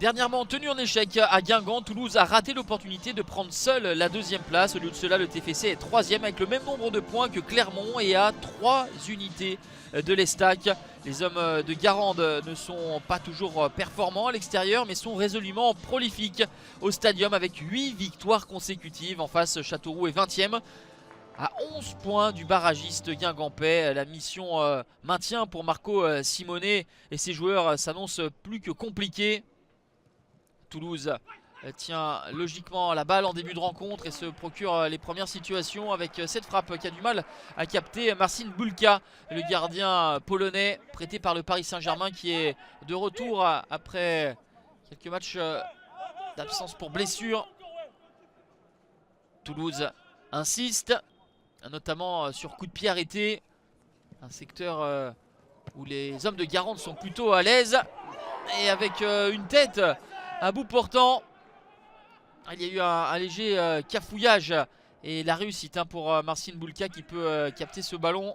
Dernièrement tenu en échec à Guingamp, Toulouse a raté l'opportunité de prendre seul la deuxième place. Au lieu de cela, le TFC est troisième avec le même nombre de points que Clermont et à 3 unités de l'Estac. Les hommes de Garande ne sont pas toujours performants à l'extérieur mais sont résolument prolifiques au stadium avec 8 victoires consécutives. En face, Châteauroux est 20e. À 11 points du barragiste guingampais. La mission maintien pour Marco Simonet et ses joueurs s'annonce plus que compliquée. Toulouse tient logiquement la balle en début de rencontre et se procure les premières situations avec cette frappe qui a du mal à capter Marcin Bulka, le gardien polonais prêté par le Paris Saint-Germain qui est de retour après quelques matchs d'absence pour blessure. Toulouse insiste, notamment sur coup de pied arrêté, un secteur où les hommes de Garande sont plutôt à l'aise et avec une tête à bout portant. Il y a eu un léger cafouillage et la réussite pour Marcin Bulka qui peut capter ce ballon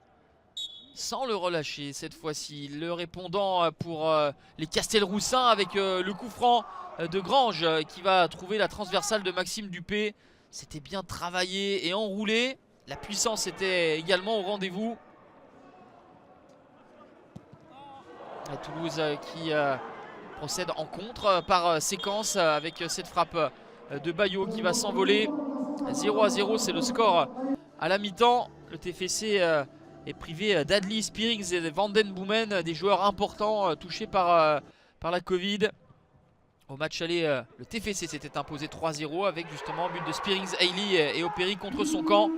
sans le relâcher cette fois-ci. Le répondant pour les Castelroussins avec le coup franc de Grange qui va trouver la transversale de Maxime Dupé. C'était bien travaillé et enroulé. La puissance était également au rendez-vous. Et Toulouse qui procède en contre par séquence avec cette frappe de Bayo qui va s'envoler. 0-0, c'est le score à la mi-temps. Le TFC est privé d'Adli, Spearings et Vandenboomen, des joueurs importants touchés par la Covid. Au match aller, le TFC s'était imposé 3-0 avec justement but de Spearings, Hailey et Opéry contre son camp.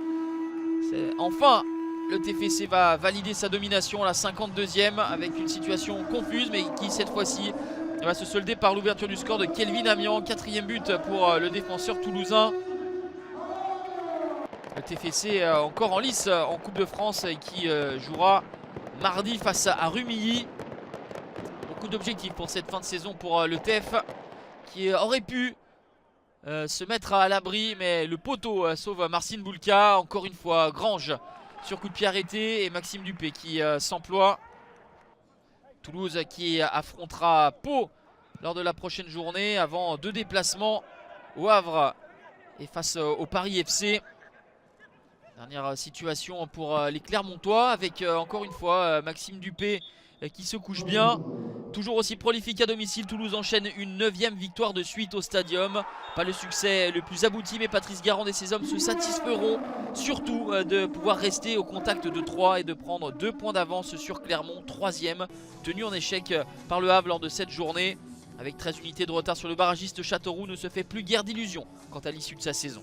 Enfin, le TFC va valider sa domination à la 52e avec une situation confuse mais qui cette fois-ci va se solder par l'ouverture du score de Kelvin Amian. 4e but pour le défenseur toulousain. Le TFC encore en lice en Coupe de France et qui jouera mardi face à Rumilly. Beaucoup d'objectifs pour cette fin de saison pour le TEF qui aurait pu se mettre à l'abri mais le poteau sauve Marcin Bulka. Encore une fois Grange sur coup de pied arrêté et Maxime Dupé qui s'emploie. Toulouse qui affrontera Pau lors de la prochaine journée avant 2 déplacements au Havre et face au Paris FC. Dernière situation pour les Clermontois avec encore une fois Maxime Dupé qui se couche bien. Toujours aussi prolifique à domicile, Toulouse enchaîne une 9e victoire de suite au stadium. Pas le succès le plus abouti mais Patrice Garande et ses hommes se satisferont surtout de pouvoir rester au contact de 3 et de prendre 2 points d'avance sur Clermont, 3e, tenu en échec par le Havre lors de cette journée. Avec 13 unités de retard sur le barragiste, Châteauroux ne se fait plus guère d'illusions quant à l'issue de sa saison.